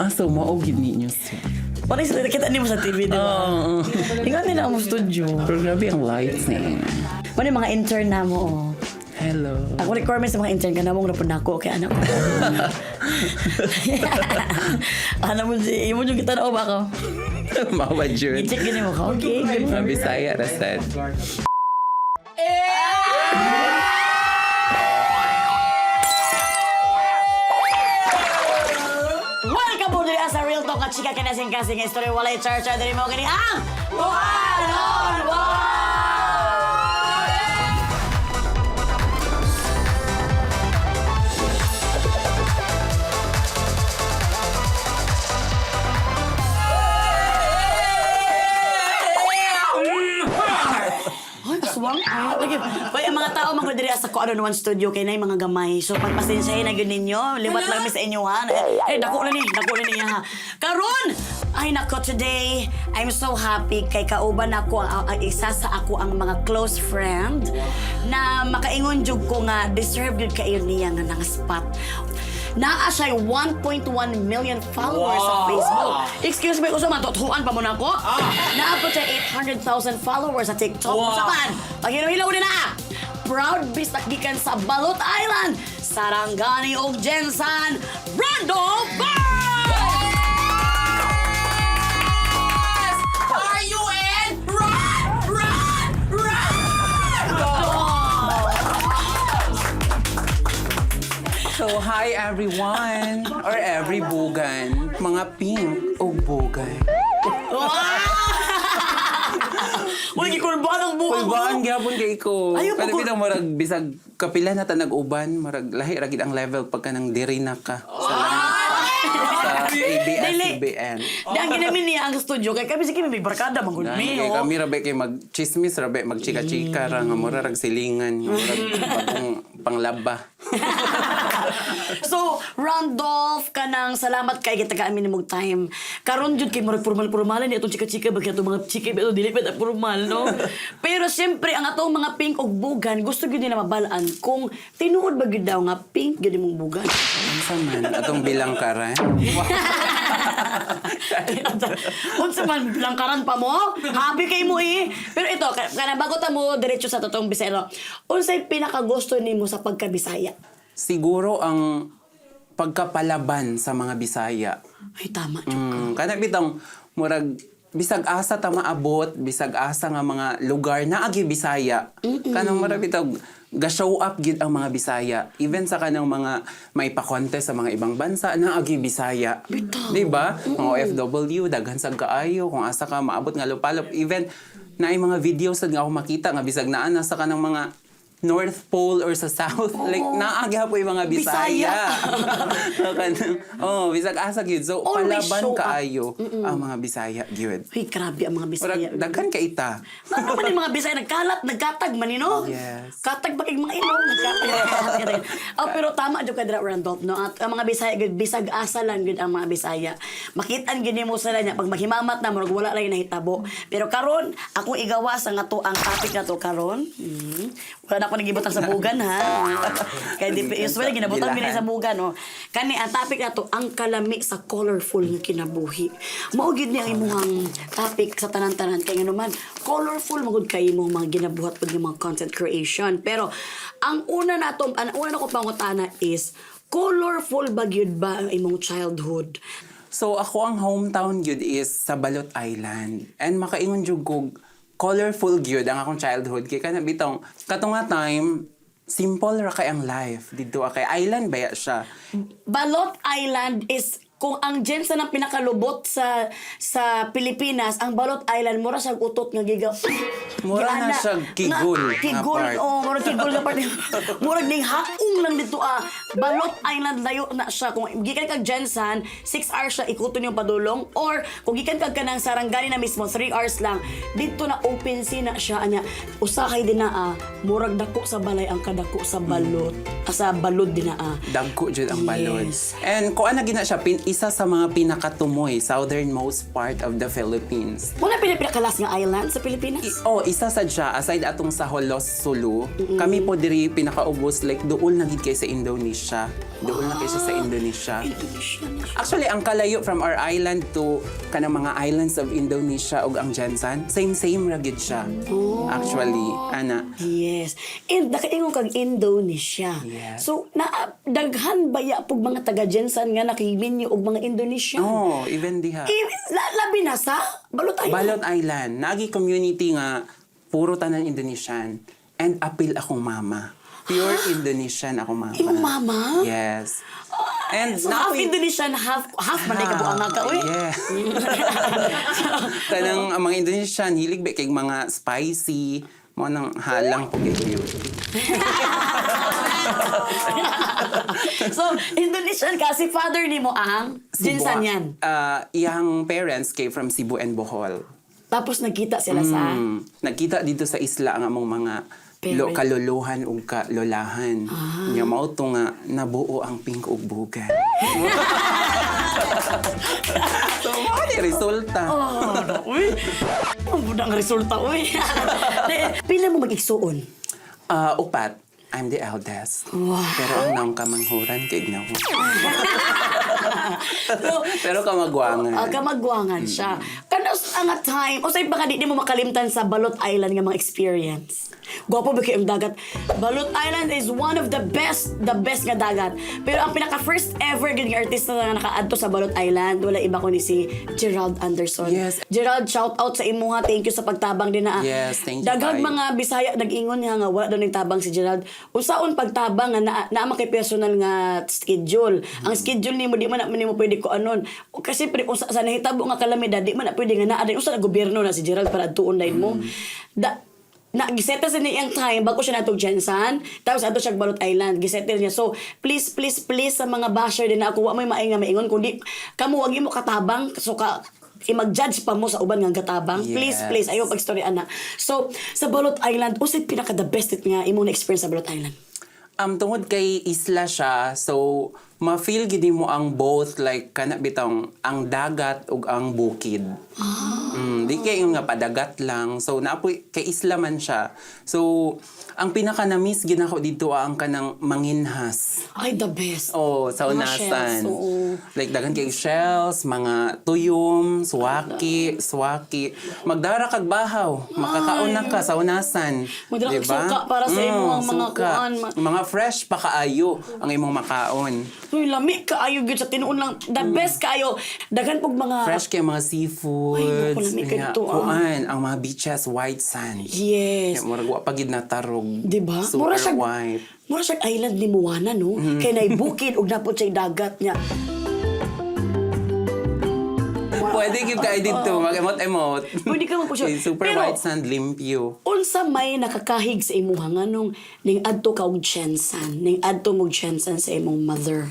So mao gid ninyo siya. Parang sila nakita niyo mo sa TV, di ba? Tingnan nila ang studio. Pero grabe ang lights niya. Ano yung mga intern na mo, oh. Hello. Ako requirements sa mga intern ka na mong rapon ako kay anak ko. Ano mo si, imo yung kita na o ba ako? Mawa Jud. I-check gini mo ka, okay? Good for me. Bisaya rasad. Welcome po diri sa Real Talk at chika kinasing-kasing history walay char-char diri mo gani ang One on One! Ay, aswang. Ay, lagi. Hoy, ang mga tao mga diri sa ko ano one studio kay nay mga gamay. So pagpasensyahin na gyud ninyo. Liwat lang mi sa inyo ha. Dako na ni ha. Karon, ay nako today, I'm so happy kay kauban ako ang isa sa ako ang mga close friend na makaingon jud ko nga deserve gyud kayo niya nga nang spot. Naa siya 1.1 million followers sa Facebook. Excuse me, kung sa matutuan pa mo na ako. Naabot siya 800,000 followers sa TikTok. Saman, pag-hilaw-hilaw din na. Proud bistak gikan sa Balot Island, Sarangani ug Jensan, Randolph Bar! Are you in? Run! Run! Run! So, hi everyone, or every bugan, mga pink o bugan. Uy, gikurban ang buka ko. Kulbaan gyapon kay ko. Ayaw Kada ko- bitang murag bisag kapila na ta nag-uban, murag lahi ra gid ang level pagka nang diri na ka sa ABS-CBN. Dahil ginamin niya ang studio, kaya kami sige may barkada, magod mi, Kay oh. kami rabe kay mag-chismis rabe magchika-chika ra nga mura rag silingan, murag bagong panglaba. So, Randolph, kanang salamat kay kita kaamin ni mong time. Karon jud kay murag formal-formalan ni atong chika-chika bagay atong mga chika ito dili pa formal, no? Pero siyempre ang atong mga pink og bugan gusto gyud nila mabalaan kung tinuod ba gyud daw nga pink gyud imong bugan. Unsa man atong bilang karan? Unsa man langkaran pa mo? Happy kay mo eh. Pero ito, kana bago ta mo diretso sa totoong Bisaya. Unsay pinakagusto nimo sa pagka-Bisaya? Siguro ang pagkapalaban sa mga Bisaya. Ay tama jud. Kana bitang murag bisag asa ta maabot, bisag asa nga mga lugar na agi Bisaya. Kanang murag bitag ga-show up gid ang mga Bisaya. Even sa kanang mga may pa-contest sa mga ibang bansa na agi Bisaya. Di ba? Mga OFW daghan sa kaayo kung asa ka maabot nga lupalop. Even na mga videos nga ako makita nga bisag naa na sa kanang mga North Pole or sa South, like naagi po yung mga Bisaya. Bisag asa gyud. So Always palaban show up. kaayo ang mga Bisaya gyud. Ay, grabe ang mga Bisaya. Murag daghan ka ita. Ano man yung mga Bisaya, nagkatag man, no? Yes. Katag ba kay mga ilong, nagkatag. Pero tama dyan ka dira, Randolph, no? At ang mga Bisaya, bisag asa lang yun ang mga Bisaya. Makitaan gini mo sila niya, pag maghimamat na, murag wala lang nahitabo. Pero karon akong igawa sa nga to, ang topic na to karon. Wala na ako nagibutang sa bugan, ha? Kaya usually, ginabutan minay sa bugan, no? Kani, ang topic na to, ang kalami sa colorful nga kinabuhi. Maugid niya ang imuhang topic sa tanan-tanan. Kaya nga naman, colorful magud kay imong mga ginabuhat pag mga content creation. Pero, ang una na ko pangutana is, colorful ba gyud ba ang imong childhood? So ako ang hometown gyud is sa Balot Island. And makaingon jud ko colorful gyud ang akong childhood kay kana bitong katong nga time simple ra kay ang life didto kay island baya siya. Balot Island is kung ang Jensen ang pinakalubot sa Pilipinas, ang Balot Island mura sa utot nga giga. Mura na siya kigul nga Kigul, part. mura kigul nga part. Mura ning haong lang dito Balot Island layo na siya. Kung gikan kag Jensen, 6 hours siya ikuton yung padulong or kung gikan kag kanang Sarangani na mismo 3 hours lang. Dito na open sea na siya anya. Usahay din na murag dako sa balay ang kadako sa balot. Sa balod din na Dagko jud ang balod. Yes. And kung ana gina siya isa sa mga pinakatumoy southernmost part of the Philippines. Wala pinakalas nga island sa Pilipinas? Isa sad siya aside atong sa Holos Sulu. Kami po diri pinakaubos like duol na gid kay sa Indonesia. Doon na kayo siya sa Indonesia. Indonesia na siya. Actually, ang kalayo from our island to kanang mga islands of Indonesia ug ang Jensan, same ra gid siya. Actually, ana. Yes. And nakaingon kag Indonesia. Yes. So, daghan baya pug mga taga Jensan nga nakiminyo og mga Indonesian. Oh, even diha. Labi na sa Balot Island. Balot Island, nagi community nga puro tanan Indonesian. And apil akong mama. Pure Indonesian akong mama. Imong mama? Yes. And So, half Indonesian, half man ka buang nga ka, uy. Yeah. Kanang ang mga Indonesian, hilig ba kay mga spicy, mo nang halang po beauty. So, Indonesian kasi father ni mo ang Jinsan yan. Iyang parents came from Cebu and Bohol. Tapos nagkita sila sa... Nagkita dito sa isla ang among mga kaluluhan ug kalolahan. Nya mao to nga nabuo ang pink ug bugan. So, mo ni resulta. Uy, ang budang resulta, uy. Pila mo mag-igsuon? Upat, I'm the eldest. Wow. Pero ang naong kamanghuran kay Ignaw. So, Pero kamagwangan. kamagwangan siya. Kanos ang time, o sa iba ka di mo makalimtan sa Balot Island nga mga experience. Gwapo ba kayo ang dagat? Balot Island is one of the best nga dagat. Pero ang pinaka first ever gid nga artista nga nakaadto sa Balot Island, wala iba kundi si Gerald Anderson. Yes. Gerald, shout out sa imuha. Thank you sa pagtabang din na. Yes, thank you, Daghang Tay. mga Bisaya nag-ingon nga wala daw nagtabang si Gerald. Usaon pagtabang nga naa kay personal nga schedule. Ang schedule nimo di man nimo pwede ko anon. O kasi pre usa sa nahitabo nga kalamidad di man na pwede nga naa din usa na gobyerno na si Gerald para tuon dayon mo. Giseta sa niyang time bago siya natog Jensan tapos ato siya Balot Island gisettle niya. So please sa mga basher din na ako wa may maay nga maingon kundi kamo wag mo katabang so ka i-mag-judge pa mo sa uban nga katabang. Yes. Please ayo pag-story ana. So sa Balot Island usay pinaka the best nga imong na-experience sa Balot Island. Tungod kay isla siya, so ma-feel gid mo ang both like kana bitang ang dagat ug ang bukid. Di kay nga padagat lang. So naapoy kay isla man siya. So ang pinaka na-miss gid ako dito ang kanang manginhas. Ay, the best. Oh, sa Mga unasan. shells, oo. Like dagan kay shells, mga tuyom, swaki. Magdara kag bahaw, makakaon na ka sa unasan. Magdala kag suka para sa imong mga suka. kuan. Mga fresh pa kaayo ang imong makaon. Uy, lami kaayo gyud sa tinuon lang. The best kaayo. Daghan pug mga Fresh kay mga seafoods. Ay, naku, lamig ka Kaya, dito, kuan, ang mga beaches, white sand. Yes. Kaya murag wa pa gid na tarog. Diba? Super white. Mura siya island ni Moana, no? Kaya naibukid og napod siya dagat niya. Pwede gid kay dito, mag-emot-emot. Pwede ka magpusyo. Kay super Pero- white sand, limpyo. Unsa may nakakahig sa imuha nga nung ning adto ka og Jensan, ning adto mo Jensan sa imong mother.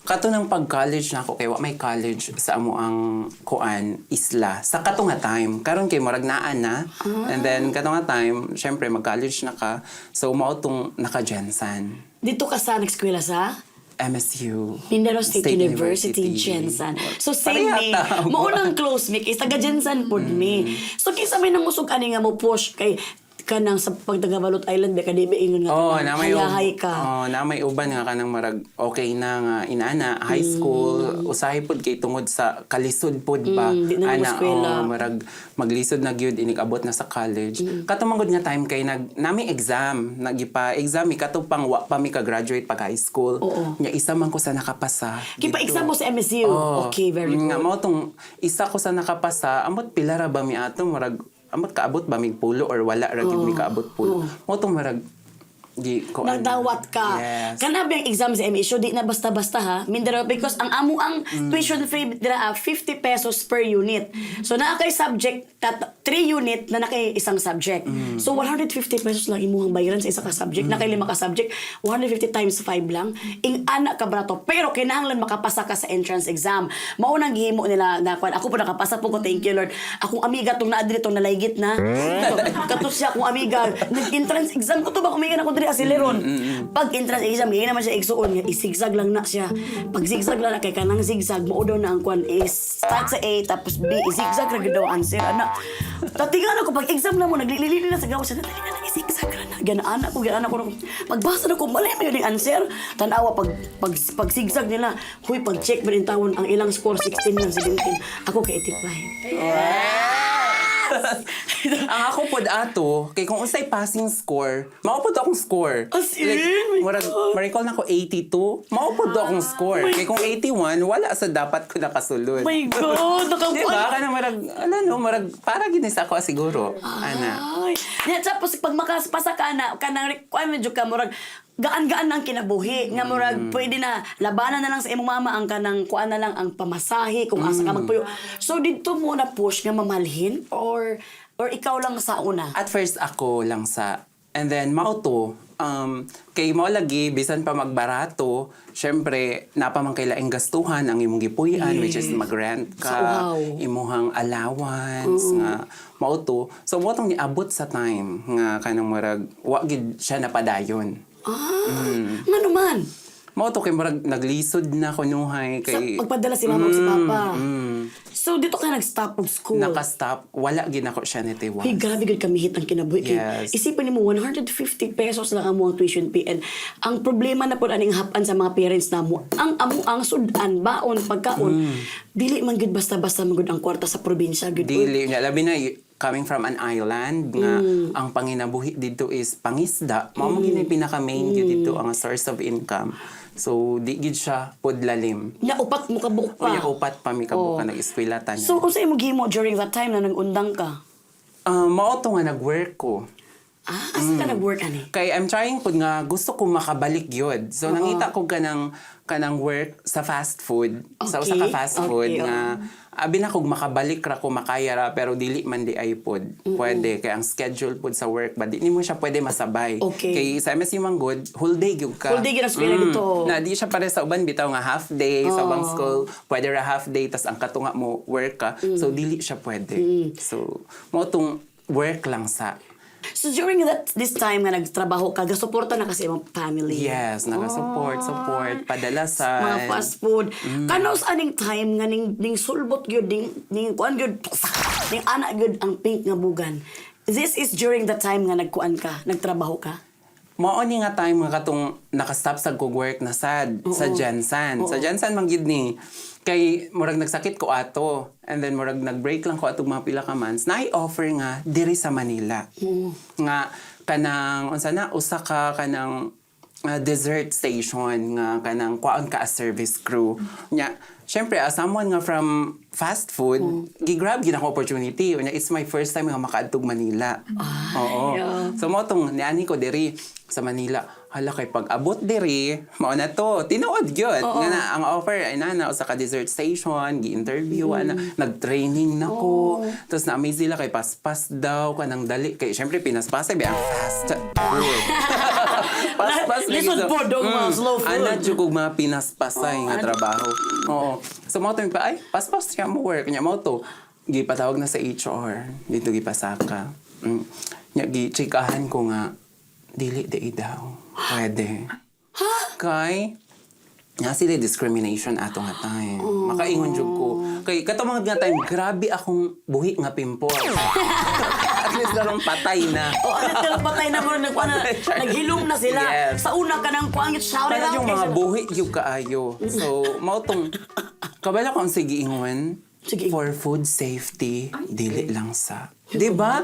Kato ng pag-college na ako, kay wa may college sa amo ang kuan isla. Sa kato nga time, karon kay murag naan na. And then kato nga time, syempre mag-college na ka. So mao tong naka-Jensan. Dito ka sa nag-eskwela sa MSU. Mindanao State University, Jensan. So same Pareha ni, ta. maunang close me, kay taga Jensan pod me. So kinsa may nangusog ani nga mo push kay kanang sa pagtaga Balot Island ba kadi ba ingon nga Oh, kanang na may hayahay ka. Oh, na may uban nga kanang marag okay na nga inana high school usahay pod kay tungod sa kalisod pod ba. di na mo eskwela. marag maglisod na gyud inig abot na sa college. Katumangod nga time kay nami exam, nagipa exam kato pang wa pa mi ka graduate pag high school. Oo. Nya isa man ko sa nakapasa. Kipa dito. exam mo sa MSU. Oh, Okay, very nga good. mao tong isa ko sa nakapasa, amot pila ra ba mi ato marag amot kaabot ba mig pulo or wala ra gyud mi kaabot pulo. Mao tong marag di ko Nagdawat ka. Yes. Kana ba yung exam sa MSU, di na basta-basta ha. Mindanao, because ang amo ang tuition fee dira 50 pesos per unit. So naa kay subject 3 unit na nakay isang subject. So 150 pesos lang imuhang bayaran sa isa ka subject. Na kay 5 ka subject, 150 times 5 lang. Ing ana ka brato. Pero kinahanglan makapasa ka sa entrance exam. Mao nang gihimo nila na kwan. Ako po nakapasa po ko, thank you Lord. Akong amiga tong naa diri tong nalaygit na. Kato siya akong amiga. Nag-entrance exam ko to ba kumigan ako diri asileron. Pag entrance exam, ngayon naman siya igsuon niya, isigzag lang na siya. Pag zigzag lang na kay kanang zigzag, mo daw na ang kwan is start sa A tapos B, zigzag ra gid daw answer ana. Tatingan ako pag exam na mo naglilili na sa gawas na talingan na zigzag ra na ganaan ako. Magbasa na ko, mali mo yun yung answer. Tanawa, pag sigsag nila, huy, pag-check mo rin tawon, ang ilang score, 16 lang, 17. Ako kay 85. Ang ako pod ato, kay kung unsay passing score, maupod akong score. As in? My God. Ma-recall na ko 82, maupod akong score. my Kay kung 81, wala sa dapat ko nakasulod. My God, Diba? Kana para ginis ako siguro. Ana. Ay. Nya tapos pag makapasa ka na kanang requirement jud ka murag gaan-gaan ang kinabuhi nga murag pwede na labanan na lang sa imong mama ang kanang kuan na lang ang pamasahe kung asa ka magpuyo. So didto mo na push nga mamalhin or ikaw lang sa una? At first ako lang sa, and then mauto, kay mao lagi bisan pa magbarato, syempre napamang kailaing gastuhan ang imong gipuy-an, which is mag-rent ka, Wow. imuhang allowance nga mauto. So mo tong niabot sa time nga kanang murag wa gid siya napadayon. Nga naman. Mauto kay murag naglisod na kunuhay kay Pagpadala si mama o si papa. So dito ka nag-stop of school. Naka-stop, wala gid ako siya ni Tiwa. Hey, grabe gud kami hit ang kinabuhi. Yes. Isipin mo 150 pesos lang ang mga tuition fee. And ang problema na po aning hapan sa mga parents namo, ang sudan, baon, pagkaon, dili man gud basta-basta man gud ang kwarta sa probinsya gud. Dili nga labi na coming from an island nga ang panginabuhi dito is pangisda. Mao mo gini pinaka-main gyud dito ang source of income. So di gid siya podlalim. Nya upat mo kabuk pa. Unya upat pa mi kabuka nag-eskwelatan. So kung sa imo gihimo during that time na nag-undang ka? Mao to nga nag-work ko. Asa ka nag-work ani? Kay I'm trying pud nga gusto ko makabalik gyud. So nangita ko kanang work sa fast food. Sa usa ka fast food nga abi na kog makabalik ra ko makaya ra pero dili man di ay pod. Pwede kay ang schedule pod sa work ba di mo siya pwede masabay. Okay. Kay sa MSC Manggod, whole day gyud ka. Whole day gyud ang eskwela dito. Na di siya pare sa uban bitaw nga half day sa ubang school, pwede ra half day tas ang katunga mo work ka. So dili siya pwede. So mo tong work lang sa. So during this time nga nagtrabaho ka, gasuporta na kasi imong family. Yes, support, padala sa Mga fast food. Kano sa aning time nga ning sulbot gyud ning kuan gyud ning anak gyud ang pink nga bugan. This is during the time nga nagkuan ka, nagtrabaho ka. Mao ni nga time nga katong naka-stop sa work na sa Jensen. Sa Jensen man gid ni kay murag nagsakit ko ato and then murag nag-break lang ko atong mga pila ka months na i-offer nga diri sa Manila. Nga kanang unsa na usa ka kanang dessert station nga kanang kuan ka as service crew. Nya syempre as someone nga from fast food, gigrab gid ako opportunity. Unya it's my first time nga makaadtog Manila. Oo. So mo tong niani ko diri sa Manila. Hala kay pag-abot diri, mao na to. Tinuod gyud. Nga na ang offer ay na usa ka dessert station, gi-interview na, nag-training nako. Tapos na-amaze sila kay paspas daw kanang dali kay syempre pinaspasay ba ang fast food. Paspas Lisod po dong mga slow food. Ana jud kog mga pinaspasay nga trabaho. Oo. So mo to pa ay paspas siya mo work nya mo to. Gipatawag na sa HR dito gipasaka. Nya gi-checkahan ko nga dili daw. Pwede. Ha? Kay nga sila discrimination ato nga time. Makaingon jud ko. Kay katumang nga time grabe akong buhi nga pimple. At least darong patay na. Ano tila patay na mo naghilom na sila. Yes. Sa una ka nang kuan gyud shout Kaya out. yung mga buhi yung kaayo. So, mao tong kabala ko ang sige ingon. Sige. For food safety, dili lang sa. Di ba?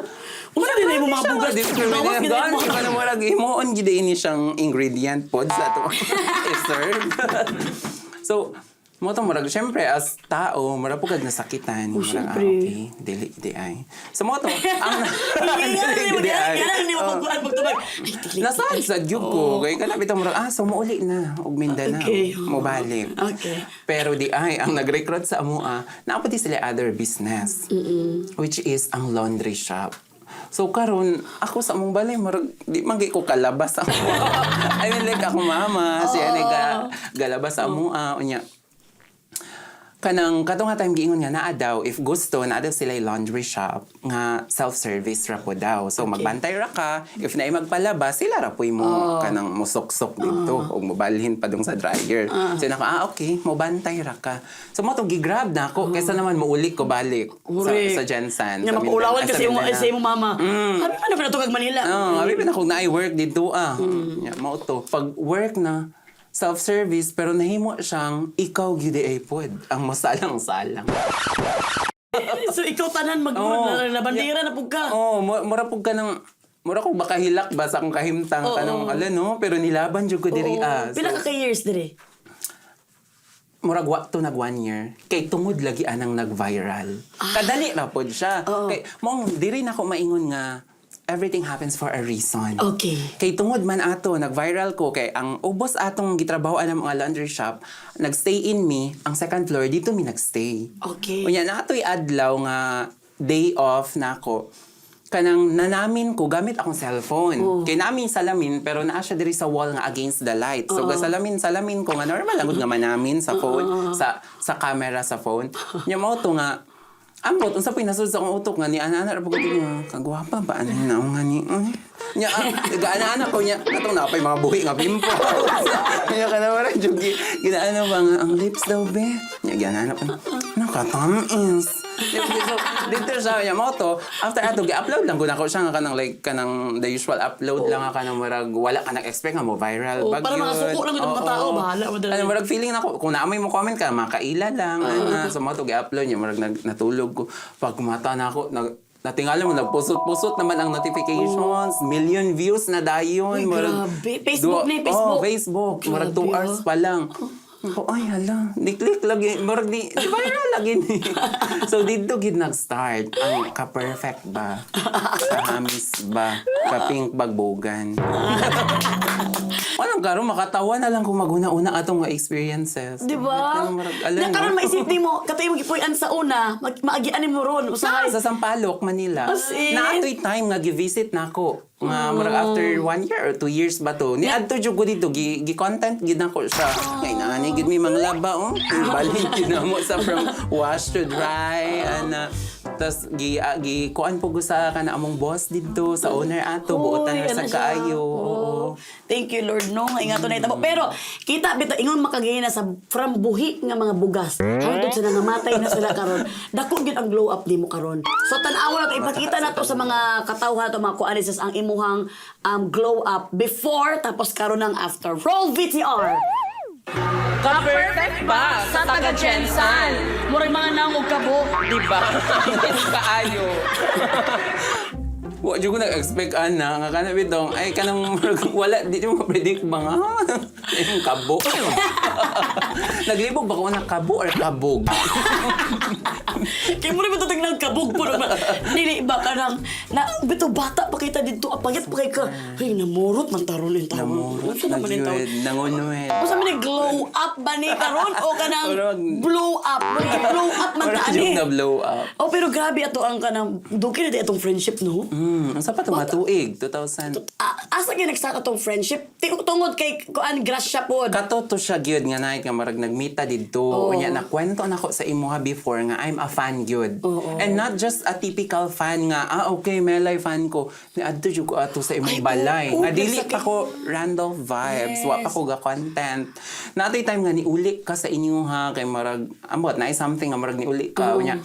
Wala din na yung mga bugas. Bawas gid Discrimination. mo. Iba na mo lagi. Imoon gid ini siyang ingredient pod sa ato i-serve. So, mo to murag syempre as tao mura pugad nasakitan murag syempre. okay dili di ay so mo to ang Dili di ay. Hindi mo magtubag. nasad sa gyud ko kay kana bitaw murag so mouli na og Mindanao Okay. mo balik Okay. pero di ay ang nag-recruit sa amoa naapod sila other business which is ang laundry shop. So karon ako sa among balay marag di man gyud ko kalabas ako. I mean like ako mama siya galabas sa amoa unya kanang katong nga time giingon nga naa daw if gusto naa daw sila laundry shop nga self-service ra po daw. So magbantay ra ka, if naay magpalabas sila ra puy mo kanang musuksok dito o mobalhin pa dong sa dryer. So naka okay, mo bantay ra ka. So mo to gi-grab na ako kaysa naman muulik ko balik sa Jensen. Nga mapaulawan kasi sa imong mama. Sabi man na to kag Manila. Abi na kung naay work dito mo to pag work na self-service pero nahimo siyang ikaw gyud ay pod ang masalang-salang. So ikaw tanan magmurag na bandera na pug ka. Mura pug ka ng mura ko baka hilak ba sa akong kahimtang kanang no pero nilaban jud ko diri Pila ka years dire? Murag wa to nag 1 year kay tungod lagi anang nag-viral. Kadali ra pod siya. Kay mong diri na ko maingon nga everything happens for a reason. Okay. Kay tungod man ato, nag-viral ko, kay ang ubos atong gitrabahoan ng mga laundry shop, nagstay in me, ang second floor, dito mi nagstay. Okay. Unya na ato'y adlaw nga day off na ako, kanang nanamin ko gamit akong cellphone. Kay namin salamin, pero naa siya diri sa wall nga against the light. So salamin ko nga normal lang gud nga manamin sa phone, sa camera sa phone. Nya mo to nga ambot, unsa po'y nasud sa akong utok nga ni ana-ana ra pagod nga kagwapa ba ani na nga ni nya gaana-ana ko nya katong napay mga buhi nga pimpo nya kana wala jugi ginaano ba nga ang lips daw be nya gaana pa nakatamis dito sa nya mo to after ato gi-upload lang gud ako siya nga kanang like kanang the usual upload lang nga kanang murag wala ka nag-expect nga mo viral bag para makasuko lang itong mga tao bahala mo dali. Murag feeling na ko kung naamoy mo comment ka makaila lang so mo to gi-upload nya murag natulog ko pag kumata na ako natingala mo nagpusot-pusot naman ang notifications million views na dayon grabe. Facebook na Facebook. Facebook murag 2 hours pa lang ay hala di-click lagi murag di viral lagi ni so dito gid nag-start ang ka-perfect ba ka-hamis ba ka-pink bagbogan Walang karon makatawa na lang kung maguna-una atong mga experiences. Di ba? Na karon maisip mo, katoy mo gipuy-an sa una, maagian mo ron usahay. Sa Sampaloc, Manila. Na atoy time nga gi-visit nako. Nga murag after 1 year or 2 years ba to. Ni adto jud ko dito gi-content gid nako siya. Kay nani gid mi mga laba Balhin gid namo sa from wash to dry ana. Tas gi kuan po ko sa kana among boss dito sa owner ato buotan ra sa kaayo. Thank you Lord no, ingato na itabo. Pero kita bitaw ingon makagayon na sa from buhi nga mga bugas. Hangtod sila nga matay na sila karon. Dako gyud ang glow up nimo karon. So tan-awa nato ipakita nato sa mga katawhan to mga kuanises ang imuhang glow up before tapos karon ang after. Roll VTR. Ka-perfect ba sa taga Jensen? Murag mga nangog kabo, Di ba? Hindi kaayo. Wa jud ko nag-expect ana nga kana bitong ay kanang wala di mo predict ba nga yung kabo. Naglibog ba ko na kabo or kabog? Kaya mo rin ito tignan kabog po naman. Dili ba ka nang, bito bata pa kita dito, apagit pa kay ka. Ay, namurot man taron yung taon. Namurot Ano na naman yung taon? jud, nangunuet. O sabi ni glow up ba ni karon o ka nang blow up? Blow up man ka Jud ani. na blow up. Oh, pero grabe ato ang kanang, duki na di atong friendship, no? Ang sa pa to matuig 2000. Asa gyud nag-start atong friendship? Tungod kay kuan grasya pod. Kato to siya gyud nga night nga marag nagmita didto. Unya nakwento nako sa imuha before nga I'm a fan gyud. And not just a typical fan nga okay Melay fan ko. Ni adto jud ko ato sa imong balay. Nga dili pa ko Randolph vibes, wa pa ko ga content. Natay time nga niulik ka sa inyo ha kay marag ambot na something nga marag niulik ka unya.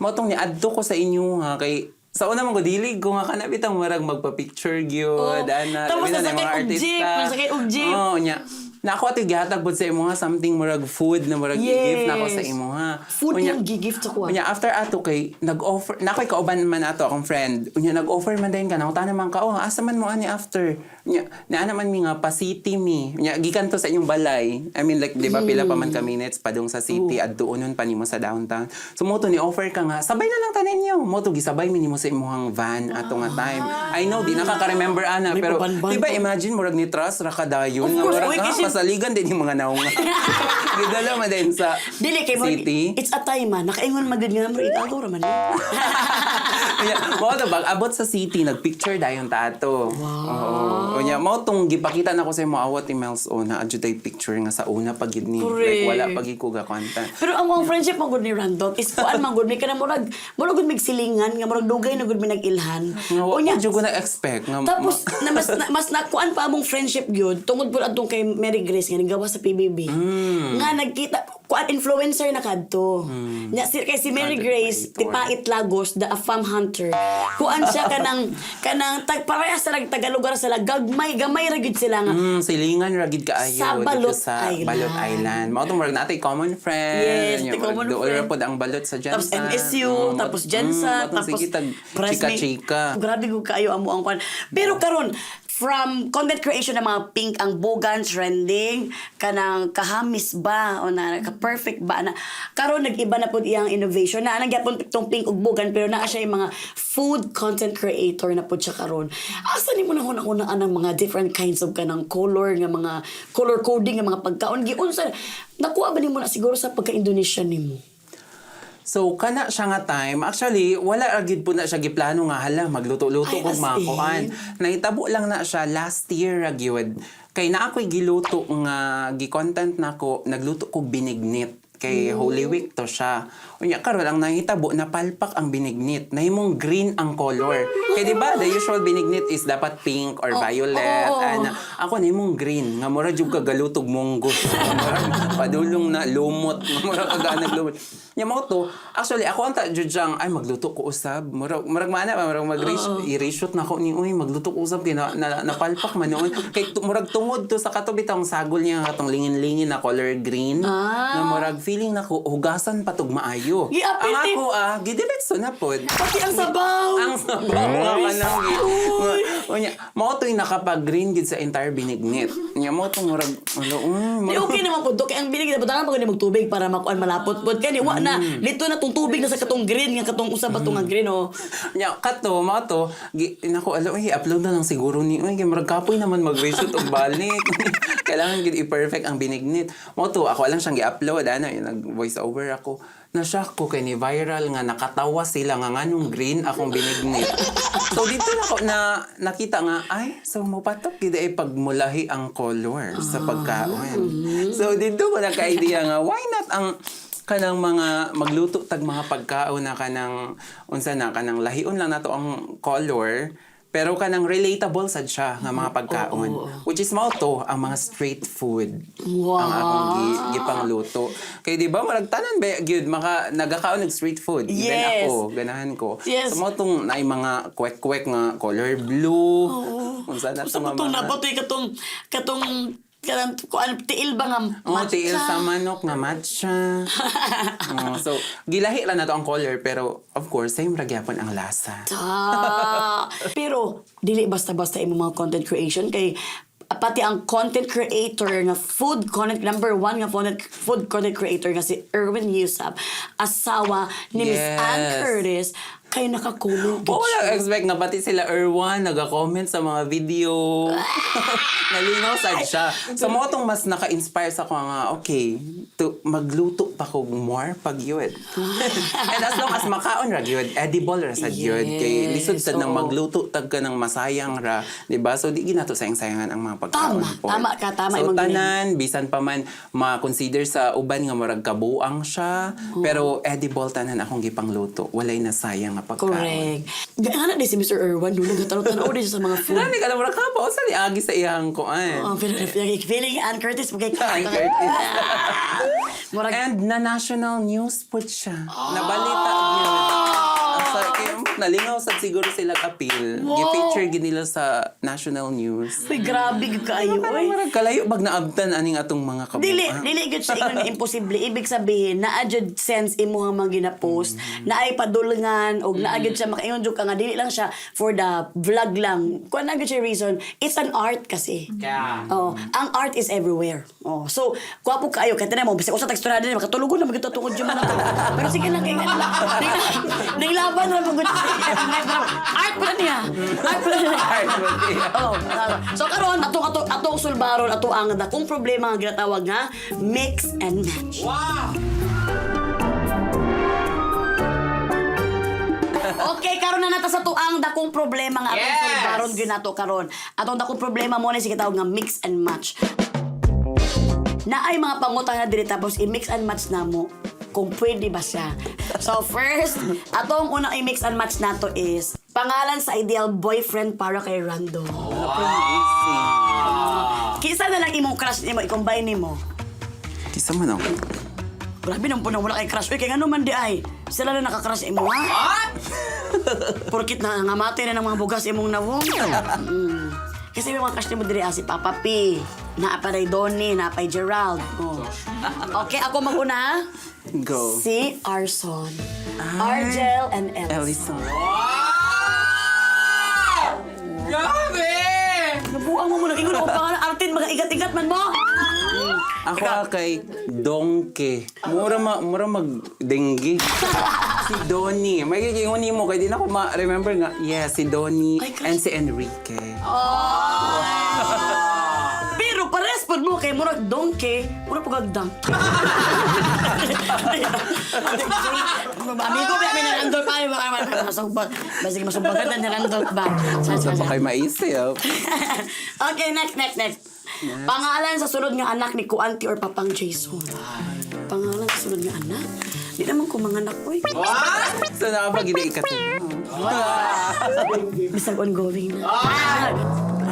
Mo tong ni adto ko sa inyo ha kay sa una mong dilig ko nga kanapit ang marag magpa-picture gyud ana Tapos na nasakay mga og jeep, nasakay og jeep. nya. Na ako ati gihatag pod sa imo ha something murag food na murag i-gift na ako sa imo ha. Food yung gigift sa kuha. Unya after ato kay nag-offer na ko'y kauban man ato akong friend. Unya nag-offer man din ka na utan man ka asa man mo ani after. Unya naa naman mi nga pa city mi. Unya gikan to sa inyong balay. I mean like di ba pila pa man ka minutes padung sa city adtuonon pa nimo sa downtown. So mo to ni offer ka nga sabay na lang tanin niyo. Mo to gisabay mi nimo sa imong van ato nga time. I know di nakaka-remember ana pero di ba imagine murag ni trust ra kadayon nga Of course, murag kasi masaligan din yung mga naunga. Gidala man din sa Dili kay mo. city. It's a time man. Nakaingon magud nga mo ikaw ra man. Kanya, mo to bag abot sa city nagpicture dayon tato. Oo. Kanya mo tong gipakita nako sa mo awat emails o na adjud picture nga sa una pag gid ni. Correct. Like wala pag ko ga content. Pero ang mga friendship mo gud ni Randog is kuan man gud mi kana murag gud mig silingan nga murag dugay na gud mi nag-ilhan. Unya jud ko na expect nga Tapos na mas nakuan pa among friendship gyud tungod pud adtong kay Mary Grace nga nagawa sa PBB. Nga nagkita kuan influencer na kadto. Nya kay si Mary Content Grace creator. Tipait Lagos the farm hunter. Kuan siya kanang parehas sa Tagalugar sila gamay ra gyud sila nga. silingan ra gid kaayo Sa dito Balot sa Island. Balot Island. Mao tong murag natay common friend. Yes, Nya, the common murag dool friend. ra pod ang balot sa Jensen. Tapos MSU, tapos Jensen, tapos sige tag Presme. chika-chika. Grabe ko kayo amo ang kwan. Pero karon from content creation ng mga pink ang bogan trending kanang kahamis ba o na ka perfect ba na karon nag-iba na pud iyang innovation na nagyapon tong pink ug bogan pero naa siya yung mga food content creator na pud siya karon. Asa nimo na hunahunaan ang mga different kinds of kanang color nga mga color coding nga mga pagkaon giunsa nakuha ba nimo na siguro sa pagka-Indonesia nimo? So kana siya nga time, actually wala ra gid po na siya giplano nga hala magluto-luto Ay, kog as mga in? kuan. Nahitabo lang na siya last year ra gyud. Kay na ako'y giluto nga gi-content nako, nagluto kog binignit. Kay Holy Week to siya. Unya karon ang nahitabo na palpak ang binignit. Nahimong green ang color. Kay di ba the usual binignit is dapat pink or violet. Ana ako nahimong green nga mura jud ka galutog munggo. Padulong na lumot, mura ka ganag lumot. Nya mo to, actually ako ang ta jud siyang ay magluto ko usab. Murag mana murag i-reshoot na ko ni uy magluto ko usab kay napalpak man noon. Kay murag tungod to sa katubi tong sagol niya katong lingin-lingin na color green. Na murag feeling nako hugasan patog maayo. Giapil Ang ti- ako gidiretso na pod. Pati ang sabaw. Ang sabaw nga kanang unya mo to'y nakapag-green gid sa entire binignit. Nya mo to murag Di okay naman po, Dok. Ang binig na butangan pag magtubig para makuan malapot po. Kaya wa na, lito na tong tubig na sa katong green, nga katong usab ba nga green, oh. Nya kato mo to nako alo i-upload na lang siguro ni uy kay murag kapoy naman mag-reshoot og balik. Kailangan gid i-perfect ang binignit. Mo to ako lang siyang gi-upload ano nag-voice over ako. Na-shock ko kay ni viral nga nakatawa sila nga nganong green akong binignit. So dito na ako na nakita nga ay so mopatok gid ay pagmulahi ang color sa pagkaon. So dito ko nagka-idea nga why not ang kanang mga magluto tag mga pagkaon na kanang unsa na kanang lahion lang nato ang color pero kanang relatable sad siya nga mga pagkaon which is mao to ang mga street food Wow. ang akong gipangluto kay di ba marag tanan ba gyud maka nagakaon ng street food even Yes. ako ganahan ko Yes. so mao tong naay mga kwek-kwek nga color blue unsa na Sa to nga katong mga napatoy katong kanang kuan tiil ba nga tiil sa manok nga matcha. So, gilahi lang na to ang color pero of course, same ra gyapon ang lasa. Pero dili basta-basta imo mga content creation kay pati ang content creator nga food content number 1 nga food content creator nga si Erwin Yusap asawa ni Miss Yes. Ann Curtis kay nakakulog gid Oo, siya. wala expect na pati sila Erwan nag-comment sa mga video. Nalinaw sad siya. So, mo tong mas naka-inspire sa ko nga, okay, magluto pa ko more pag yun. And as long as makaon ra yun, edible ra sad yun. Kay lisod sad nang oo. magluto tag ka ng masayang ra. Diba? So, di ginato sayang-sayangan ang mga pagkaon po. Tama ka, tama So, imong tanan, bisan pa man, ma-consider sa uban nga marag kabuang siya. Pero edible tanan akong gipangluto. Walay na sayang nga pagkaon. Correct. Gana di si Mr. Erwan dulu gatanaw di siya sa mga food. Nani ka na mura ka pa. O sa agi sa iyang kuan. Oh, feeling Ann Curtis pagkay Ann Curtis. Murag And na national news po siya. Nabalita yun. Nalingaw sa siguro sila appeal. Wow. Gi-feature gid nila sa national news. Uy, grabe ka kayo. Parang Uy. marag kalayo bag naabtan aning atong mga kabuang. Dili gud sa ingon nga imposible. Ibig sabihin, naa jud sense imo nga mga gina-post, na ay padulngan og naa jud siya makaingon jud ka nga dili lang siya for the vlog lang. Kuan na jud siya reason, it's an art kasi. Yeah. Oh, ang art is everywhere. Oh, so kuwapo kayo kay tanan mo basta usa tag istorya din makatulugon na magito tungod jud man. Pero sige lang kay nga. Nilaban ra pagud Art pala niya. Art pala niya. Art pala niya. Oh, so karon atong sulbaron ato ang dakong problema nga ginatawag nga mix and match. Okay, karon na nata sa tuang dakong problema nga atong Yes! sulbaron ginato karon. Atong dakong problema mo na si gitawag nga mix and match. Na ay mga pangutang na diri tapos i-mix and match na mo kung pwede ba siya. So first, atong unang i-mix and match nato is pangalan sa ideal boyfriend para kay Rando. Kisa na lang imong crush nimo i-combine nimo. Kisa man ako. Grabe nang punong wala kay crush. Uy, kay ano man di ay. Sila na nakakrush imo, ha? Porkit na ngamate na ng mga bugas imong nawong. Kasi may mga crush nimo diri si Papa P. Naapay Donnie, naapay Gerald. Oh. Okay, ako maguna. Go. Si Arson. Argel and Ellis. Ellison. Grabe! Nabuang mo muna. Ingon ako pangalan. Artin, mga igat-igat man mo. Ako kay Donkey. Mura mag-denggi. Si Donnie. May kikingunin mo kaya di na ako ma-remember nga. Yes, si Donnie Ay, crush. and si Enrique. Pero pares pod mo kay murag donkey, murag pagagdang. Amigo ba may narandol pa ba masubag. Basig masubagan na narandol ba. Sa pa kayo maisip. Okay, next. Pangalan sa sunod nga anak ni Kuanti or Papang Jason. Pangalan sa sunod nga anak? Di naman ko mga anak, uy. So nakapag-ina ikat. Bisag ongoing na.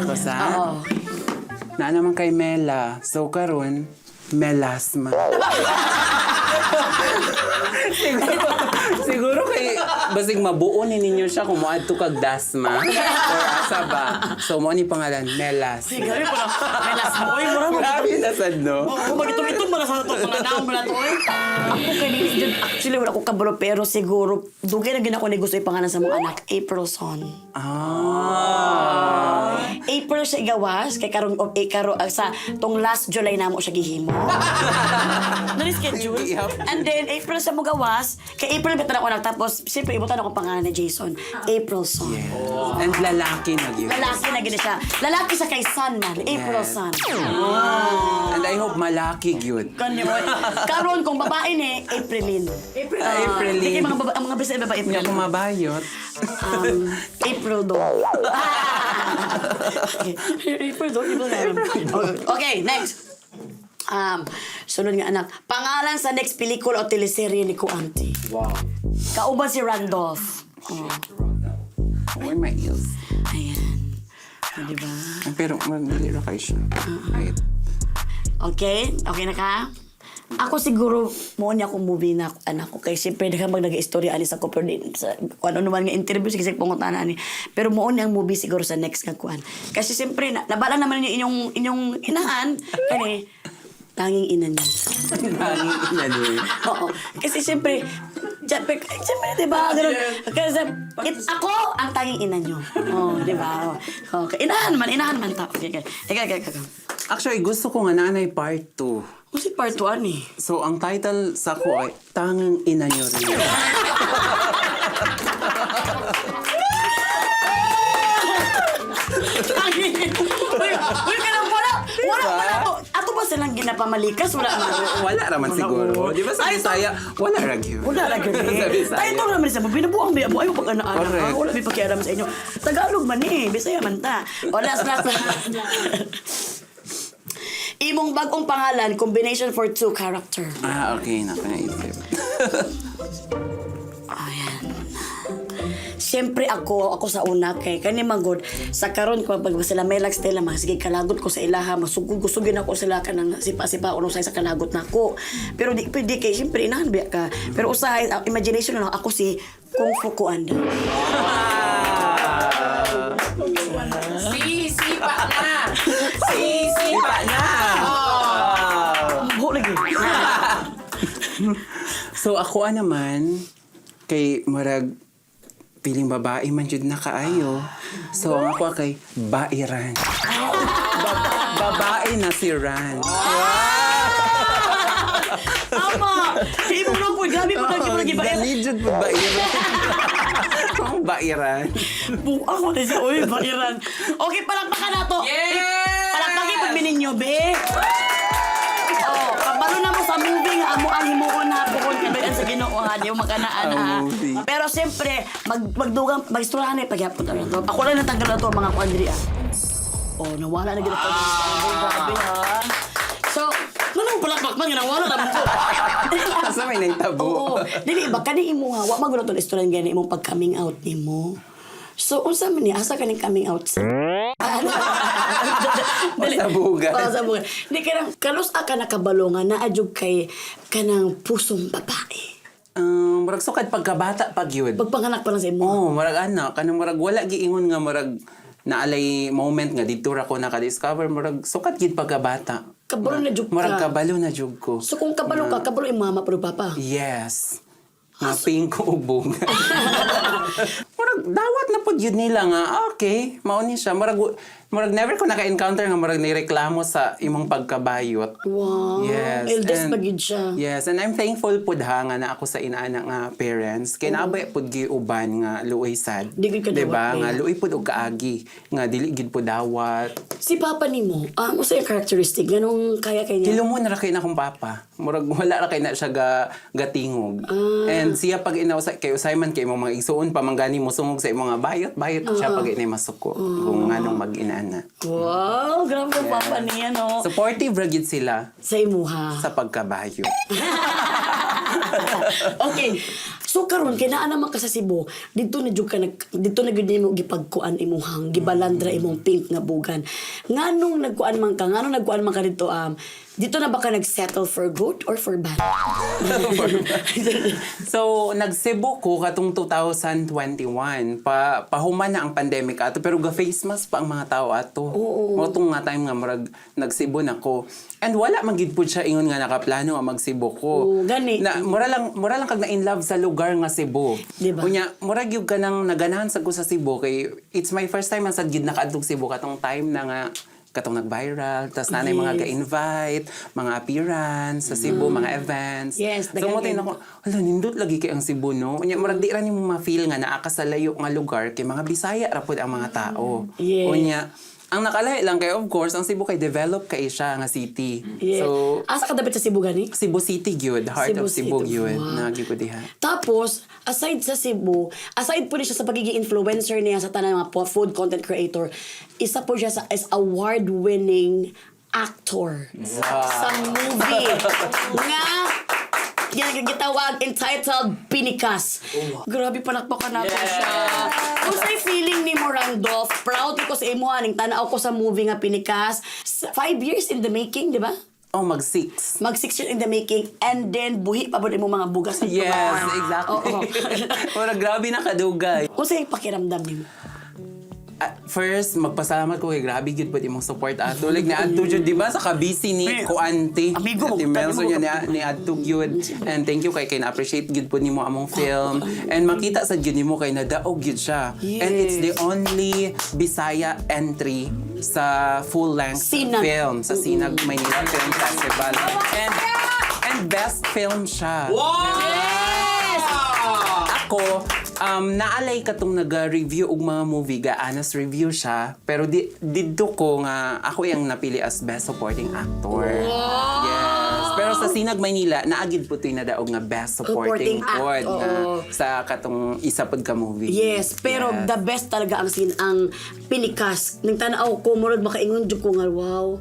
Ako sa? Oo. Na naman kay Mela. So karon melasma. siguro kay basig mabuo ni ninyo siya kung moadto kag dasma or asa ba. So mo ni pangalan Melas. Sige, gabi pa lang. May last mo, uy. Mura mo. Grabe na sad no. Oo, mag-itom-itom mo na sa ito. Mga naam mo na ito, eh. Ako kay dyan, actually, wala ko kabalo, pero siguro, dugay na ginako ni gusto yung pangalan sa mga anak, April Son. April siya igawas, kay karong sa tong last July na mo siya gihimo. Na-reschedule. Yep. And then, April siya mo gawas, kay April bitan ako tapos siyempre, ibutan ako pangalan ni Jason, April Son. And lalaki na yun. Lalaki na gina siya. Lalaki siya kay Son man, April Yes. Son. And I hope malaki yun. Kanya mo. Karon kung babae ni Aprilin. Aprilin. Di kayo ang mga bisay babae Hindi April. ako mabayot. April do. April do. Okay, next. Sunod nga anak. Pangalan sa next pelikula o teleserye ni Kuanti. Wow. Kauban si Randolph. Oh, Uy, may eels. ayan. Diba? Pero magdalira kayo siya. Wait. Okay? Okay na ka? Ako siguro, mo niya akong movie na anak ko. Kaya siyempre, nakamag nag-istorya ani sa ko. Pero sa kung ano naman nga interview, sige pangutan ani. Pero mo niya ang movie siguro sa next nga kuan. Kasi siyempre, nabala naman niyo inyong inahan. Kani, tanging ina niya. Tanging ina niya. Oo. Kasi siyempre, siyempre, diba? Ganun. Kasi, ako ang tanging ina niyo. Oo, diba? Okay. Inahan man ta. Okay. Actually, gusto ko nga nanay part 2. Kasi part 1 eh. So, ang title sa ko ay Tangang Ina Nyo Rin. Uy, kanang wala to. Ato ba silang ginapamalikas? Wala man. Wala naman siguro. Di ba sa Ay, Bisaya, wala ra gyud. Wala na gani. Sa Bisaya. Tayo ito naman sa mga binabuang biyabu. Ayaw pag anak-anak. Correct. Wala may pakialam sa inyo. Tagalog man eh. Bisaya man ta. O last. Imong bagong pangalan, combination for 2 character. Okay. Nakanaisip. Ayan. Siyempre ako sa una kay kani magod sa karon ko pag sila may lags nila sige kalagot ko sa ilaha masugod-gusugin ako sila kanang sipa-sipa uno sa kalagot nako. Pero di pwede kay siyempre inahan biya ka. Pero usahay imagination lang ako si Kung Fu Kuanda. Sisipa na! Sisipa na! Buho lagi. So, ako naman, kay Marag, piling babae man jud na kaayo. So, ang ako kay Bairan. Babae na si Ran. Ama! Imo lang po, grabe po lagi mo lagi ba? Dali jud po Bairan. Ang Bairan. Buang ko na siya. Uy, bakiran. Okay, palakpakan na to. Yes! Palakpakin pag ninyo, be. Oh, kabalo na mo sa movie nga amo ang himuon na bukod kabilan sa Ginoo ha, di mo makanaan Ang ha. movie. Pero siyempre, magdugang magisturahan ay pagyapon tayo. Ako lang natanggal na to mga kuandri ah. Oh, nawala na gina grabe ha. So, manong palakpak man nga nawala na mo. Asa may naitabo. Oo. Dili ba kani imo ha, wa magulo to istorya gani imong pag coming out nimo. So, unsa man ni asa kaning coming out? Pasabugan. Pasabugan. Di kanang kalos ka nakabalongan na adjug kay kanang pusong babae. Murag sukad pagkabata pag yun. Pagpanganak pa lang sa imo. Oh, murag ana, kanang murag wala giingon nga murag naalay moment nga dito ra ko naka-discover murag sukat gid pagkabata. Kabalo na jug ka. Murag kabalo na jug ko. So kung kabalo ka, kabalo yung mama pero papa. Yes. Nga pink ko ubong. Murag dawat na pud yun nila nga okay, mao ni siya. Murag never ko naka-encounter nga murag nireklamo sa imong pagkabayot. Wow. Yes. Eldest and- pagid siya. Yes, and I'm thankful pud ha nga na ako sa inaana nga parents. Kay naabay pud gi uban nga luoy sad. Di gid ka Diba? dawat, Nga Bea. luoy pud og kaagi nga dili gid pud dawat. Si papa nimo, usa yung characteristic ganung kaya kay niya. Hilom mo na ra kay na akong papa. Murag wala ra kay na siya gatingog. And siya pag inausa kay usayman kay imong mga igsuon pamanggani mo sungog sa imong nga bayot siya pag inay masuko kung nganong mag-inana. Wow, grabe ang papa niya no. Supportive ra gid sila Sa imuha. sa pagkabayot. Okay. So karon kay naa naman ka sa Cebu, dito na jud ka dito na gyud nimo gipagkuan imong gibalandra imong pink nga bugan. Nganong nagkuan man ka? Nganong nagkuan man ka dito dito na ba ka nag-settle for good or for bad? So, nag-Cebu ko katong 2021. Pahuman na ang pandemic ato. Pero ga-face mask pa ang mga tao ato. Oo. Motong nga time nga murag nag-Cebu na ko. And wala man gid pud siya ingon nga nakaplano nga mag-Cebu ko. Oo, gani. Na, mura lang kag na in love sa lugar nga Cebu. Diba? Unya, murag yung ka nang naganahan sa ko sa Cebu. Kay it's my first time sa gid nakaadtog Cebu katong time na nga katong nag-viral, tas nanay mga Yes. ga-invite, mga appearance sa Cebu, mga events. Yes, so mo daghang- ako, hala, nindot lagi kay ang Cebu, no? Unya, murag di ra nimo ma-feel nga naa ka sa layo nga lugar kay mga Bisaya ra pud ang mga tao. Yes. Unya, ang nakalahi lang kay of course, ang Cebu kay develop kay siya nga city. Yeah. So, Asa ka dapat sa Cebu gani? Cebu City gyud, heart Cebu of Cebu City. gyud, Wow. na gyud ko diha. Tapos, aside sa Cebu, aside po siya sa pagiging influencer niya sa tanang mga food content creator, isa po siya as award-winning actor sa movie nga gitawag entitled Pinikas. Grabe palakpakan nato siya. Kung sa'y feeling ni mo, Randolph, proud ko sa imo aning tanaw ko sa movie nga Pinikas. 5 years in the making, di ba? Oh, mag-6. Mag 6 years in the making and then buhi pa po mo mga bugas sa Yes, tuba. exactly. Oo. Murag grabe na kadugay. Kung sa'yo pakiramdam niyo. First, magpasalamat ko kay grabe gyud pud imong support ato. Like ni Adto jud di ba sa kabisi ni Hey, Kuanti. amigo, Ate Melson tayo mo. niya ni Adto gyud. And thank you kay na-appreciate gyud pud nimo among film. And makita sa gyud nimo kay nadaog gyud siya. And it's the only Bisaya entry sa full-length Sinag. film sa Sinag Maynila Film Festival. And best film siya. Ako, naalay katong nag-review og mga movie, honest review siya, pero didto ko nga ako yung napili as best supporting actor. Yes. Pero sa Sinag Maynila, naagid po na daog nga best supporting Supporting act, pod nga oo. sa katong isa pod ka movie. Yes, pero Yes. the best talaga ang ang Pinikas. Nang tanaw ko, murag makaingon jud ko nga, wow,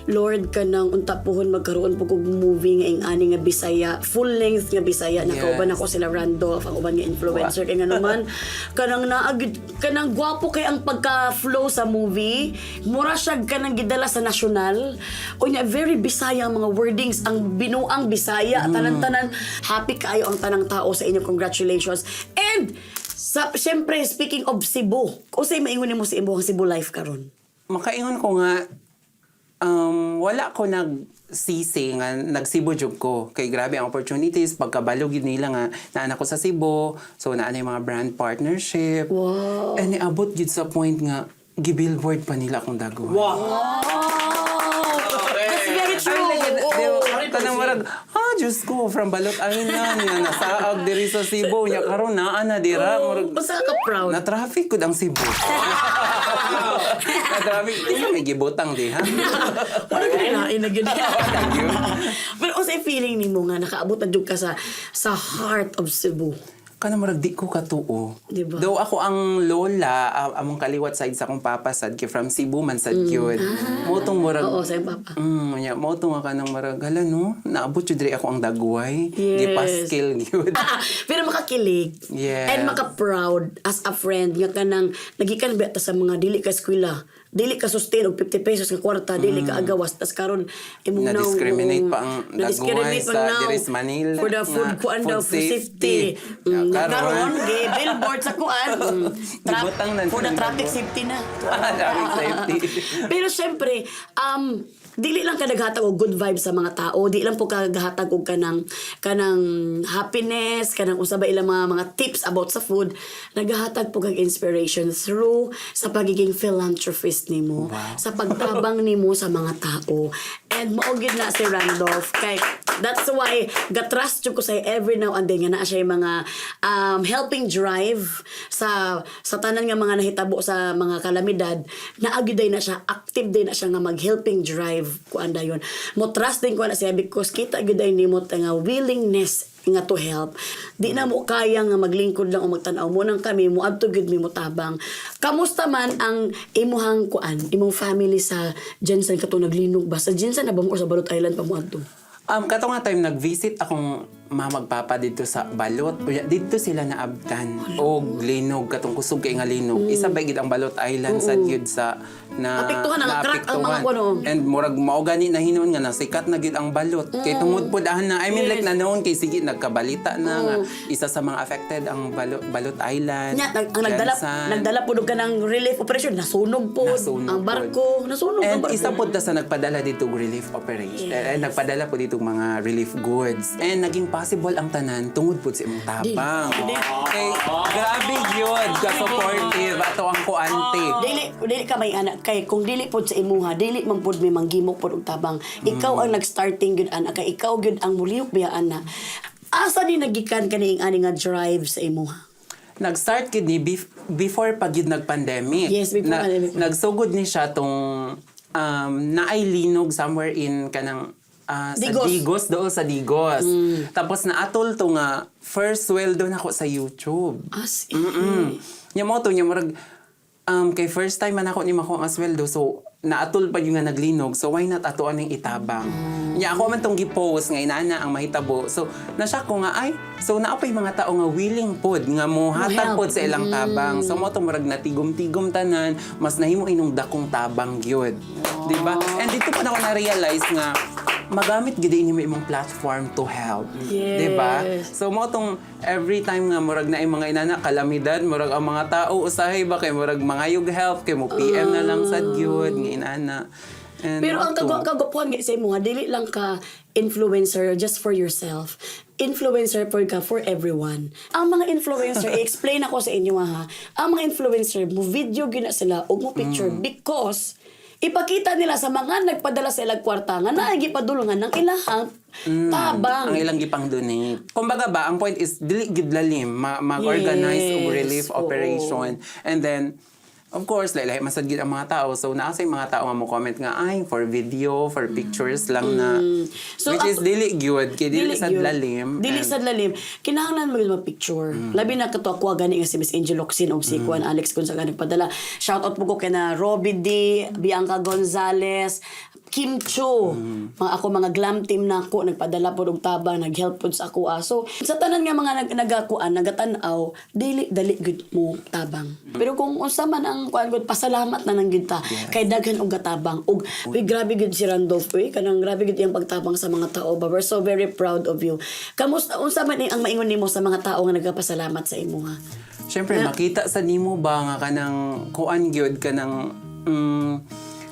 Lord ka nang untapuhon magkaroon po kong movie nga ing ani nga Bisaya, full length nga Bisaya. Nakauban Yes. ako sila Randolph, ang uban nga influencer kay nga naman kanang naagid kanang gwapo kay ang pagka-flow sa movie. Mura siya kanang gidala sa nasyonal. Unya very Bisaya ang mga wordings, ang binuang Bisaya, tanan-tanan. Happy kayo ang tanang tao sa inyo. Congratulations. And syempre speaking of Cebu, usay maingon nimo sa imong Cebu life karon. Makaingon ko nga wala ko nagsisi nga nagsibo jud ko kay grabe ang opportunities pagkabalo gid nila nga naanak ko sa Cebu, so naa na yung mga brand partnership. Wow. And niabot gid sa point nga gibillboard pa nila akong dagwa. Oh, that's very true. Oo. Kanang marag, Diyos ko, from Balot Island, nga nasaag diri sa Cebu, nya karon naa na dira. Murag- Basta ka proud. Na-traffic ko ang Cebu. Na-traffic. Isa may gibutang di, ha? Wala ka nalain na yun. Pero unsay feeling nimo nga nakaabot na jud ka sa heart of Cebu? Kana murag di ko katuo. Diba? Though ako ang lola, among kaliwat side sa akong papa sad kay from Cebu man sad gyud. Motong murag Oo, sa iyong papa. nya motong ka nang murag hala no, naabot jud diri ako ang dagway. Yes. Gipaskil gyud. Pero makakilig. Yes. And maka-proud as a friend nga kanang nagikan ba ta sa mga dili ka eskwela. Dili ka sustain og 50 pesos ka kwarta, dili ka agawas tas karon imong Na-discriminate pa ang dagway sa diri sa Manila for the food nga kuan daw food for safety. Karon. Karon gay billboard sa kuan. Gibutang na For the silang traffic dagway. safety na. Traffic safety. Pero syempre, dili lang ka naghatag og good vibes sa mga tao, di lang po ka naghatag og kanang happiness, kanang usa ba ilang mga tips about sa food, naghatag po kag inspiration through sa pagiging philanthropist nimo, sa pagtabang nimo sa mga tao. And mao gid na si Randolph kay that's why gatrust jud ko say every now and then nga naa siya yung mga helping drive sa tanan nga mga nahitabo sa mga kalamidad, naagi day na siya, active day na siya nga mag-helping drive kuan dayon. Mo trust din ko na siya because kita gyud ay nimo nga willingness nga to help. Di na mo kaya nga maglingkod lang o magtan-aw mo nang kami mo adto gyud mi mo tabang. Kamusta man ang imuhang kuan, imong family sa Jensen kato naglinog ba sa Jensen na ba mo or sa Balot Island pa mo adto? Kato nga time nag-visit akong magpapa dito sa Balot. Unya, dito sila naabtan. Og linog, katong kusog kay nga linog. Isa ba gid ang Balot Island sa gyud sa na Apektuhan na, crack ang mga kuno. And murag mao gani na hinon nga nasikat na gid ang Balot. Kay tungod pod na I mean like na noon kay sige nagkabalita na nga isa sa mga affected ang Balot Island. Nya, ang nagdala po ka ng relief operation, nasunog po Nasunog ang barko, nasunog ang And barko. isa po ta sa nagpadala dito relief operation. Nagpadala po dito mga relief goods. And naging possible ang tanan tungod po sa imong tapang. Okay, grabe yun. Ka-supportive. Ato ang kuante. Dili ka may anak kay kung dili pod sa imuha, dili man pod may manggimok pod og tabang. Ikaw ang nag-starting gyud ana kay ikaw gyud ang muliyok biya ana. Asa ni nagikan kaniing ani nga drive sa imuha? Nag-start kid ni before pag yun nag-pandemic. Yes, before pandemic. Nagsugod ni siya tong naay linog somewhere in kanang sa Digos. Digos, doon sa Digos. Tapos naatol to nga first sweldo na ako sa YouTube. As Nya mo to nya murag kay first time man ako ni mako ang sweldo so naatol pa yung nga naglinog so why not ato aning itabang. Nya ako man tong gi-post nga inana ang mahitabo. So nasya ko nga ay so naapay mga tao nga willing pod nga mohatag Mo-help. pod sa ilang tabang. So mo to murag natigom-tigom tanan mas nahimo inong dakong tabang gyud. Di ba? And dito pa na ako na-realize nga magamit gid ini imong platform to help. Yes. Di ba? So mo tong every time nga murag na mga inana kalamidad murag ang mga tao usahay ba kay murag mangayog help kay mo PM na lang sad gyud nga inana. And Pero ang mo to. kagapuhan nga sa imo nga dili lang ka influencer just for yourself. Influencer for everyone. Ang mga influencer, i-explain ako sa inyo ha. Ang mga influencer, mo video gyud na sila og mo picture because ipakita nila sa mga nagpadala sa ilang kwarta nga naagi padulungan ng ilahang tabang. Ang ilang gipang donate. Kumbaga ba, ang point is dili gid lalim mag-organize og relief Yes, oo. operation. And then of course, lahi masad gid ang mga tao. So naasa yung mga tao nga mo comment nga ay for video, for pictures lang na. So, which is dili gyud kay dili sad yun. lalim. Dili And- sad lalim. Kinahanglan mo yung picture. Labi na kato ako gani nga si Miss Angel Locsin og si Juan Alex Gonzaga nagpadala. Shout out po ko kay na Robbie D, Bianca Gonzalez, Kim Cho. Mga glam team na ako nagpadala po og tabang, nag-help po sa ako. So sa tanan nga mga nagakuan, nagatan-aw, dili dali gud mo tabang. Pero kung unsa man ang kuan gud pasalamat na nang gid ta kay daghan og gatabang og uy grabe gud si Randolph uy kanang grabe gud iyang pagtabang sa mga tao ba. We're so very proud of you. Kamusta unsa man ang maingon nimo sa mga tao nga nagapasalamat sa imo ha? Siyempre, makita sa nimo ba nga kanang kuan gyud kanang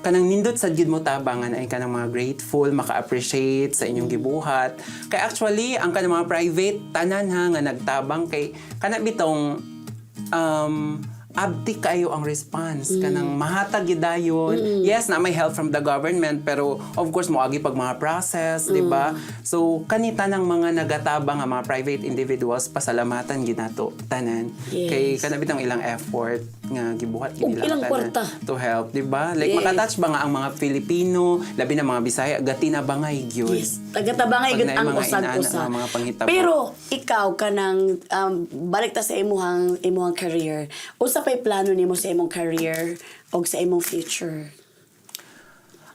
kanang nindot sa gyud mo tabangan ay kanang mga grateful, maka-appreciate sa inyong gibuhat. Kay actually, ang kanang mga private tanan ha nga nagtabang kay kana bitong abti kayo ang response kanang mahatag gidayon. Yes, na may help from the government pero of course moagi pag mga process, di ba? So kanita ng mga nagatabang nga mga private individuals pasalamatan ginato tanan. Yes. Kay kanabitang ilang effort nga gibuhat gid Ug nila ilang tanan kwarta. to help, di ba? Like Yes. makatouch ba nga ang mga Filipino, labi na mga Bisaya, gati na bangay gyud. Yes, taga-tabangay Pag gud naay ang mga usag-usa. inaana nga mga panghitabo. Pero ikaw kanang balik ta sa imuhang career. Unsa pay plano nimo sa imong career o sa imong future?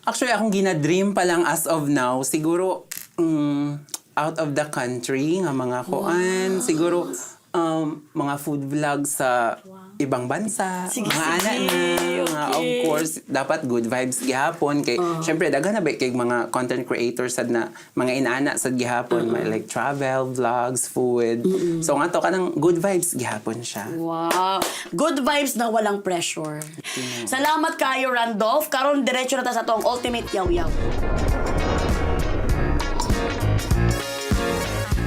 Actually, akong gina-dream pa lang as of now, siguro out of the country nga mga kuan, siguro mga food vlogs sa ibang bansa, Sige, mga sige. ana na, mga of Okay. course, dapat good vibes gihapon kay syempre daghan na ba kay mga content creators sad na mga inaana sad gihapon, like travel vlogs, food. So nga to kanang good vibes gihapon siya. Wow. Good vibes na walang pressure. Salamat kayo, Randolph. Karon diretso na ta sa tong ultimate yaw-yaw.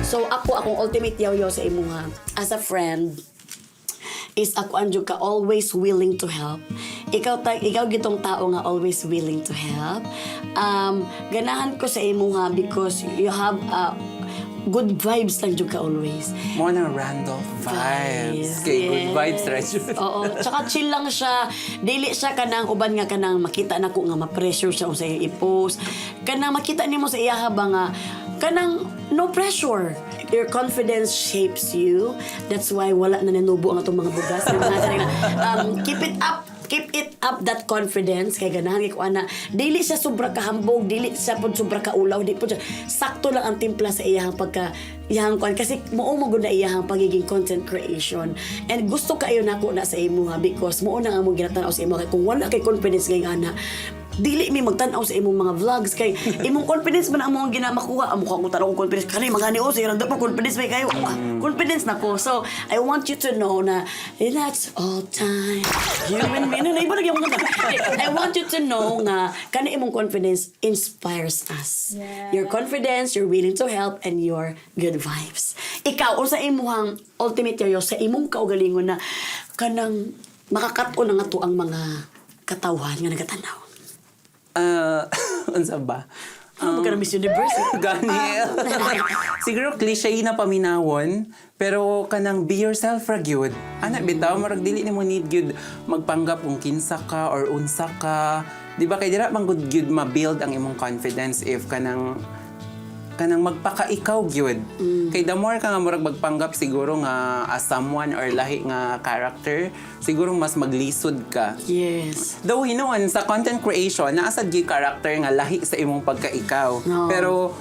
So akong ultimate yaw-yaw sa imuha. As a friend, is ako anjud ka always willing to help. Ikaw gitong tao nga always willing to help. Ganahan ko sa imuha because you have good vibes lang jud ka always. Mo na Randolph vibes. Kay good vibes ra jud. Oo. Tsaka chill lang siya. Dili siya kanang uban nga kanang makita nako nga ma-pressure siya sa iya i-post. Kanang makita nimo sa iya ba nga kanang no pressure. Your confidence shapes you. That's why wala na nanubo ang atong mga bugas. Keep it up that confidence kay ganahan kay kuana dili siya sobra kahambog, dili siya pud sobra kaulaw, di pud siya sakto lang ang timpla sa iyang iyang kuan kasi mao mo gud na iyang pagiging content creation. And gusto kayo nako na sa imo because mao na nga mo ginatanaw sa imo kay kung wala kay confidence kay ana dili mi magtan-aw sa imong mga vlogs kay imong confidence man ang among ginamakuha amo ko tanong kung confidence kanay magani o sa dapat confidence may kayo confidence nako. So I want you to know na that's all time human being na iba na gyud I want you to know nga kanay imong confidence inspires us. Your confidence, you're willing to help, and your good vibes. Ikaw unsa imong ultimate yayo sa imong kaugalingon na kanang makakaton na nga to ang mga katawhan nga nagatanaw. Unsa ba? Ano ka na Miss Universe? Gani. Siguro cliche na paminawon, pero kanang be yourself ra gyud. Ana bitaw marag dili nimo need gyud magpanggap kung kinsa ka or unsa ka. Di ba kay dira man gud gyud ma-build ang imong confidence if kanang magpaka-ikaw gyud. Kay the more ka nga murag magpanggap siguro nga as someone or lahi nga character, siguro mas maglisod ka. Yes. Though hinuon sa content creation, naasad gyud character nga lahi sa imong pagka-ikaw. No. Pero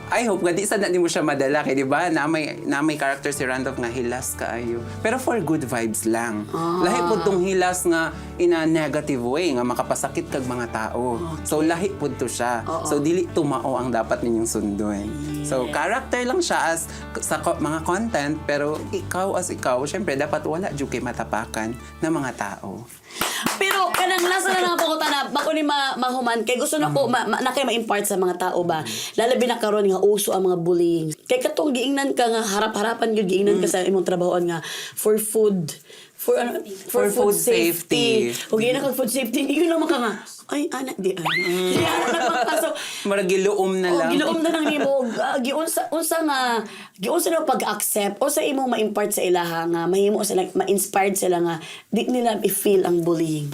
I hope nga di sad na di mo siya madala kay di ba na may character si Randolph nga hilas kaayo. Pero for good vibes lang. Lahi pud tong hilas nga in a negative way nga makapasakit kag mga tao. So lahi pud to siya. So dili tumao ang dapat ninyong sundon. So character lang siya as sa mga content pero ikaw as ikaw syempre dapat wala jud kay matapakan na mga tao. Pero kanang lasa na lang ako na bako ni mahuman kay gusto na ko na kay ma-impart sa mga tao ba lalabi na karon nga uso ang mga bullying kay katong giingnan ka nga harap-harapan gyud giingnan ka sa imong trabahoan nga for food for food safety. Ug giingnan ka food safety yun naman ka nga ay anak di ay. So Marag giluom na lang. giluom na lang nimo unsa na pag-accept o sa imong ma-impart sa ilaha nga mahimo sila ma-inspired sila nga di nila i-feel ang bullying.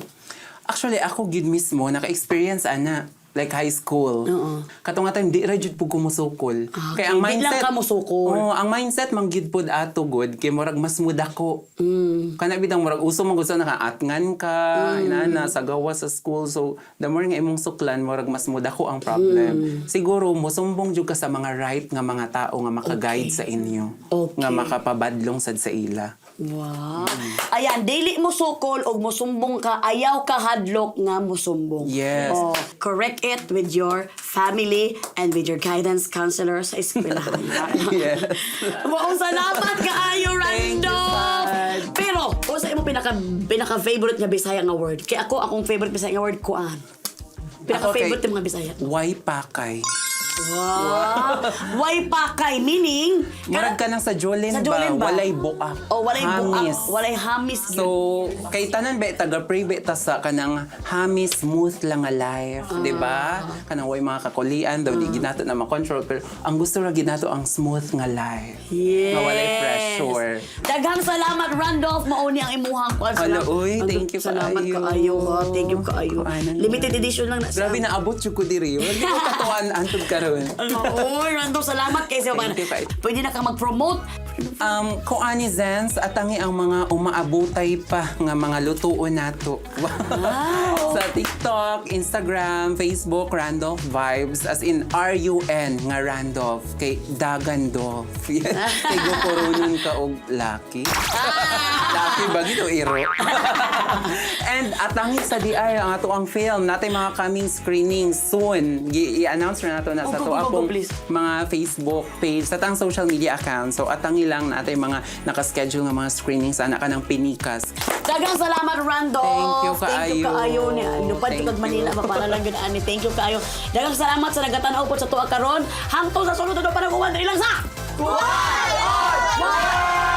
Actually, ako gid mismo naka-experience ana like high school. Katong nga time di ra jud pud ko musukol. Okay, Kaya ang di lang mindset ka musukol. ang mindset man gid pud ato good kay murag mas mudako. Kana bidang murag uso man gusto nakaatngan ka inana sa gawa sa school so the more nga imong suklan murag mas mudako ang problem. Siguro mosumbong jud ka sa mga right nga mga tao nga maka-guide sa inyo. Okay. Nga makapabadlong sad sa ila. Wow. Ayan, dili mo sukol og mosumbong ka, ayaw ka hadlok nga mosumbong. Yes. Oh, correct it with your family and with your guidance counselor sa eskwelahan. Yes. Wow, salamat kaayo, Thank you, Randolph. Sad. Pero, kung sa imo pinaka favorite nga Bisaya nga word? Kay akong favorite Bisaya nga word kuan. Pinaka favorite Ako nga Bisaya. Why pakay? Wow. Way pakay, meaning... Murag ka nang sa Jolin Sa ba? Jolin ba? Walay buak. O, walay Hamis. buak, walay hamis. So, kay tanan ba taga-pray ba ta sa kanang hamis smooth lang nga life, di ba? Kanang way mga kakulian daw di ginato na ma-control pero ang gusto ra ginato ang smooth nga life. Yes. Nga walay pressure. Daghang salamat, Randolph. Mauni ang imuhang kwan. Hala, uy, thank you Salamat kaayo. kaayo. Ha. Thank you kaayo. Kuanan. Limited edition lang na siya. Grabe na abot jud ko diri. Wala ko katuan antod karon. Uy, Randolph, salamat kay siya. Thank you, kaayo. Pwede na kang mag-promote. Kung ani Zens, atangi ang mga umaabutay pa nga mga lutuon nato. Wow. Sa TikTok, Instagram, Facebook, Randolph Vibes. As in, R-U-N nga Randolph. Kay Dagandolph. Kay Gokorunon ka og Lucky. Lucky ba? Gito, Iro. And atangi sa DI ang ato ang film. Natay mga coming screenings soon. I-announce na nato na sa Go, to go, go, akong please. mga Facebook page, sa tang social media account. So, atangi lang natin mga nakaschedule nga mga screenings sa anak ka ng Pinikas. Daghang salamat, Randolph. Thank you Thank you kaayo. kaayo. Lupad Thank ko kag Manila you. ba para lang yun ani. Thank you kaayo. Daghang salamat sa nagatan-aw po sa tuwa karon. Hangtod sa sunod na panaguan diri lang sa. Why?